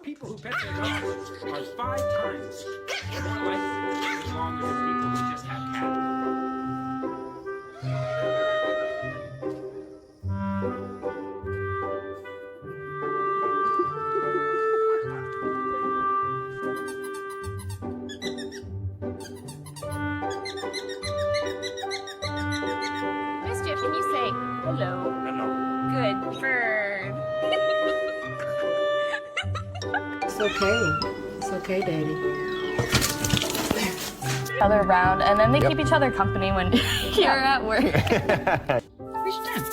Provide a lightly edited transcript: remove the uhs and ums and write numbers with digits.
People who pet their dogs are 5 times more likely to live longer than people who just have cats. Mischief, can you say hello? Hello. Good bird. It's okay. It's okay, Daddy. Other around, and then they keep each other company when you're at work. Where's Jen?